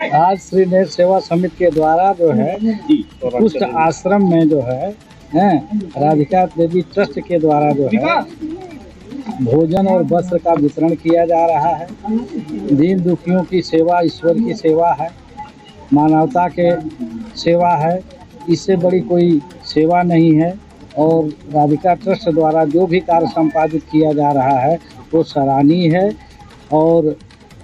आज श्री नेत्र सेवा समिति के द्वारा जो है कुष्ठ आश्रम में जो है राधिका देवी ट्रस्ट के द्वारा जो है भोजन और वस्त्र का वितरण किया जा रहा है। दीन दुखियों की सेवा ईश्वर की सेवा है, मानवता के सेवा है, इससे बड़ी कोई सेवा नहीं है। और राधिका ट्रस्ट द्वारा जो भी कार्य संपादित किया जा रहा है वो सराहनीय है। और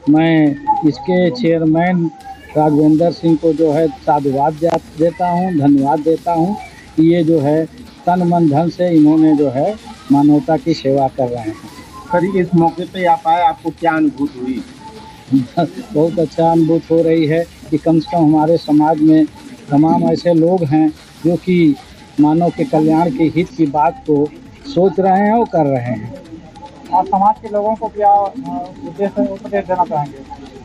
मैं इसके चेयरमैन राघवेंद्र सिंह को जो है साधुवाद देता हूँ, धन्यवाद देता हूँ कि ये जो है तन मन धन से इन्होंने जो है मानवता की सेवा कर रहे हैं। सर, इस मौके पे आप आए, आपको क्या अनुभूति हुई? बहुत अच्छा अनुभूति हो रही है कि कम से कम हमारे समाज में तमाम ऐसे लोग हैं जो कि मानव के कल्याण के हित की बात को सोच रहे हैं और कर रहे हैं। आप समाज के लोगों को क्या उपदेश देना चाहेंगे?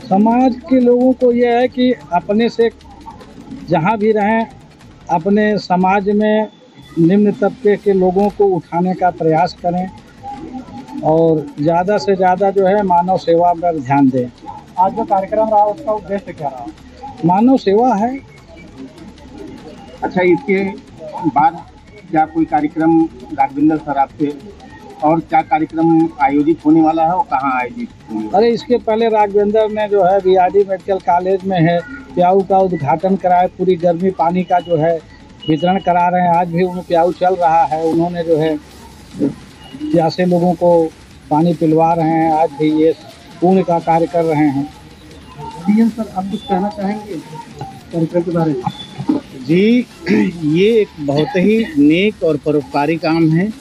समाज के लोगों को यह है कि अपने से जहाँ भी रहें अपने समाज में निम्न तबके के लोगों को उठाने का प्रयास करें और ज़्यादा से ज़्यादा जो है मानव सेवा पर ध्यान दें। आज जो कार्यक्रम रहा उसका उद्देश्य क्या रहा? मानव सेवा है। अच्छा, इसके बाद क्या कोई कार्यक्रम राघवेंद्र सर आपसे और क्या कार्यक्रम आयोजित होने वाला है और कहाँ आयोजित होगा? अरे इसके पहले राघवेंद्र ने जो है बीआरडी मेडिकल कॉलेज में है प्याऊ का उद्घाटन कराया, पूरी गर्मी पानी का जो है वितरण करा रहे हैं। आज भी उन्हें प्याऊ चल रहा है, उन्होंने जो है प्यासे लोगों को पानी पिलवा रहे हैं। आज भी ये पुण्य का कार्य कर रहे हैं। डीएम सर, आप कुछ कहना चाहेंगे कार्यक्रम के बारे में? जी, ये एक बहुत ही नेक और परोपकारी काम है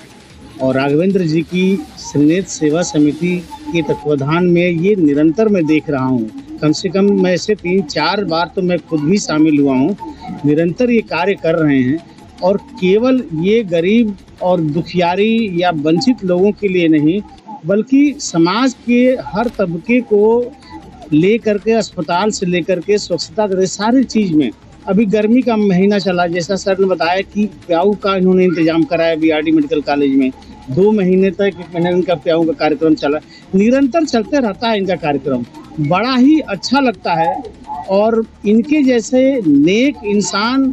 और राघवेंद्र जी की श्री नेत्र सेवा समिति के तत्वाधान में ये निरंतर मैं देख रहा हूँ। कम से कम मैं ऐसे 3-4 बार तो मैं खुद भी शामिल हुआ हूँ। निरंतर ये कार्य कर रहे हैं और केवल ये गरीब और दुखियारी या वंचित लोगों के लिए नहीं बल्कि समाज के हर तबके को लेकर के अस्पताल से लेकर के स्वच्छता करे सारी चीज़ में। अभी गर्मी का महीना चला, जैसा सर ने बताया कि प्याऊ का इन्होंने इंतजाम कराया बीआरडी मेडिकल कॉलेज में। 2 महीने तक इनका प्याऊ का कार्यक्रम चला, निरंतर चलते रहता है इनका कार्यक्रम। बड़ा ही अच्छा लगता है और इनके जैसे नेक इंसान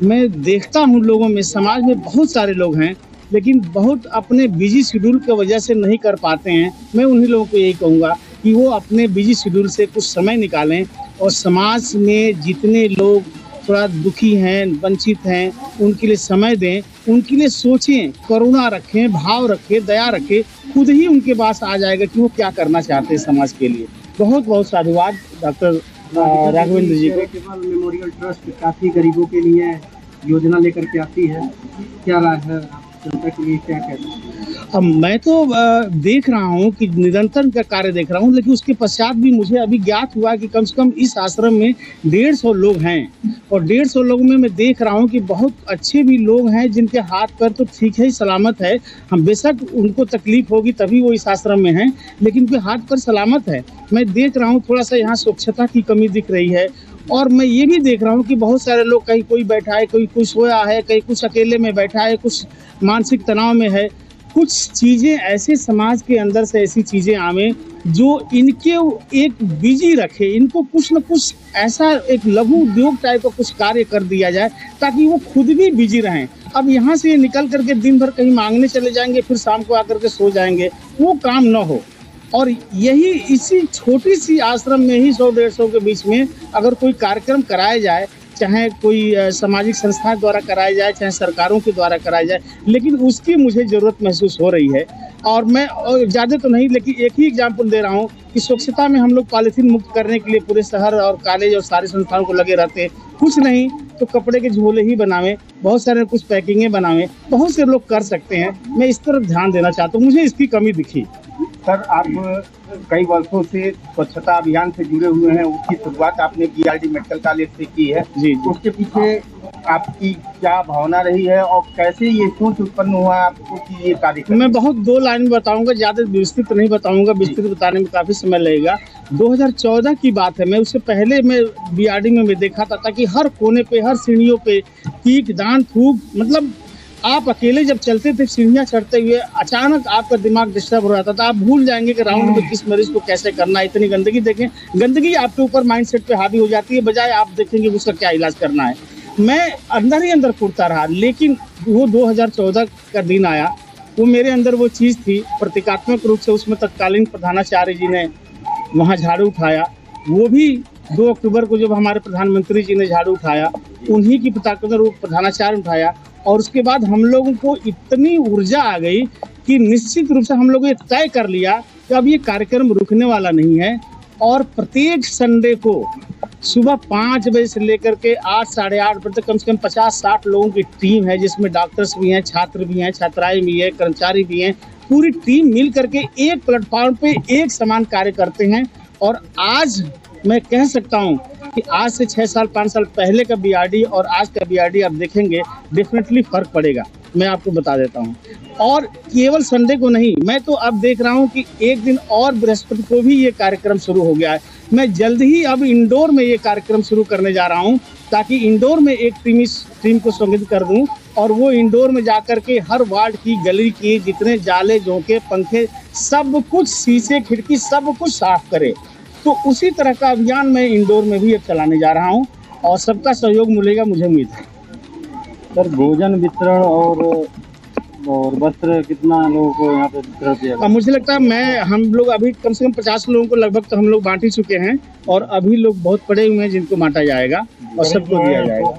मैं देखता हूँ लोगों में। समाज में बहुत सारे लोग हैं लेकिन बहुत अपने बिजी शेड्यूल की वजह से नहीं कर पाते हैं। मैं उन्हीं लोगों को यही कहूँगा कि वो अपने बिजी शेड्यूल से कुछ समय निकालें और समाज में जितने लोग थोड़ा दुखी हैं, वंचित हैं, उनके लिए समय दें, उनके लिए सोचें, करुणा रखें, भाव रखें, दया रखें। खुद ही उनके पास आ जाएगा कि वो क्या करना चाहते हैं समाज के लिए। बहुत बहुत साधुवाद डॉक्टर राघवेंद्र जी को। मेमोरियल ट्रस्ट काफ़ी गरीबों के लिए योजना लेकर के आती है, क्या राय है जनता के लिए, क्या कहते हैं? अब मैं तो देख रहा हूँ कि निरंतर का कार्य देख रहा हूँ, लेकिन उसके पश्चात भी मुझे अभी ज्ञात हुआ कि कम से कम इस आश्रम में 150 लोग हैं और 150 लोगों में मैं देख रहा हूँ कि बहुत अच्छे भी लोग हैं जिनके हाथ पैर तो ठीक है, सलामत है। हम बेशक उनको तकलीफ होगी तभी वो इस आश्रम में हैं, लेकिन उनके हाथ पैर सलामत है। मैं देख रहा हूँ थोड़ा सा यहाँ स्वच्छता की कमी दिख रही है और मैं ये भी देख रहा हूँ कि बहुत सारे लोग, कहीं कोई बैठा है, कोई कुछ सोया है, कहीं कुछ अकेले में बैठा है, कुछ मानसिक तनाव में है। कुछ चीज़ें ऐसे समाज के अंदर से ऐसी चीज़ें आवें जो इनके एक बिजी रखे, इनको कुछ न कुछ ऐसा एक लघु उद्योग टाइप का कुछ कार्य कर दिया जाए ताकि वो खुद भी बिजी रहें। अब यहाँ से निकल करके दिन भर कहीं मांगने चले जाएंगे, फिर शाम को आकर के सो जाएंगे, वो काम न हो। और यही इसी छोटी सी आश्रम में ही 100-150 के बीच में अगर कोई कार्यक्रम कराया जाए, चाहे कोई सामाजिक संस्था द्वारा कराया जाए, चाहे सरकारों के द्वारा कराया जाए, लेकिन उसकी मुझे ज़रूरत महसूस हो रही है। और मैं ज़्यादा तो नहीं, लेकिन एक ही एग्जाम्पल दे रहा हूँ कि स्वच्छता में हम लोग पॉलीथीन मुक्त करने के लिए पूरे शहर और कॉलेज और सारी संस्थाओं को लगे रहते हैं। कुछ नहीं तो कपड़े के झोले ही बनावें, बहुत सारे कुछ पैकिंगें बनावें, बहुत से लोग कर सकते हैं। मैं इस तरफ ध्यान देना चाहता हूँ, मुझे इसकी कमी दिखी। सर, आप कई वर्षों से स्वच्छता अभियान से जुड़े हुए हैं, उसकी शुरुआत आपने बीआरडी मेडिकल कॉलेज से की है। जी। उसके पीछे आपकी क्या भावना रही है और कैसे ये सोच उत्पन्न हुआ आपको कि ये कार्य करना? मैं बहुत 2 लाइन में बताऊंगा, ज़्यादा विस्तृत नहीं बताऊंगा, विस्तृत बताने में काफ़ी समय लगेगा। 2014 की बात है। मैं उससे पहले मैं बीआरडी में देखा था कि हर कोने पे, हर सीढ़ियों पे कीट, दान, थूक, मतलब आप अकेले जब चलते थे सीढ़ियाँ चढ़ते हुए, अचानक आपका दिमाग डिस्टर्ब हो जाता था, आप भूल जाएंगे कि राउंड में किस मरीज को कैसे करना है। इतनी गंदगी देखें, गंदगी आपके ऊपर माइंडसेट पे हावी हो जाती है, बजाय आप देखेंगे उसका क्या इलाज करना है। मैं अंदर ही अंदर कूदता रहा, लेकिन वो 2014 का दिन आया, वो मेरे अंदर वो चीज़ थी, प्रतीकात्मक रूप से उसमें तत्कालीन प्रधानाचार्य जी ने वहाँ झाड़ू उठाया। वो भी 2 अक्टूबर को जब हमारे प्रधानमंत्री जी ने झाड़ू उठाया, उन्हीं की प्रताकत वो प्रधानाचार्य उठाया। और उसके बाद हम लोगों को इतनी ऊर्जा आ गई कि निश्चित रूप से हम लोगों ने तय कर लिया कि अब ये कार्यक्रम रुकने वाला नहीं है। और प्रत्येक संडे को सुबह 5 बजे से लेकर के 8 साढ़े 8 बजे तक कम से कम 50-60 लोगों की टीम है, जिसमें डॉक्टर्स भी हैं, छात्र भी हैं, छात्राएं भी हैं, कर्मचारी भी हैं। पूरी टीम मिल करके एक प्लेटफॉर्म पे एक समान कार्य करते हैं। और आज मैं कह सकता हूं कि आज से 6 साल 5 साल पहले का बीआरडी और आज का बीआरडी आप देखेंगे, डेफिनेटली फर्क पड़ेगा, मैं आपको बता देता हूं। और केवल संडे को नहीं, मैं तो अब देख रहा हूं कि एक दिन और बृहस्पति को भी ये कार्यक्रम शुरू हो गया है। मैं जल्द ही अब इंदौर में ये कार्यक्रम शुरू करने जा रहा हूं, ताकि इंदौर में एक टीम को संगठित कर दूं और वो इंदौर में जाकर के हर वार्ड की गली की जितने जाले झोंके पंखे सब कुछ, शीशे खिड़की सब कुछ साफ करे। तो उसी तरह का अभियान मैं इंदौर में भी अब चलाने जा रहा हूं और सबका सहयोग मिलेगा, मुझे उम्मीद है। सर, भोजन वितरण और वस्त्र कितना लोगों को यहाँ पे वितरण किया गया? मुझे लगता है हम लोग अभी कम से कम 50 लोगों को लगभग तो हम लोग बांट ही चुके हैं और अभी लोग बहुत पड़े हुए हैं जिनको बांटा जाएगा और सबको दिया जाएगा।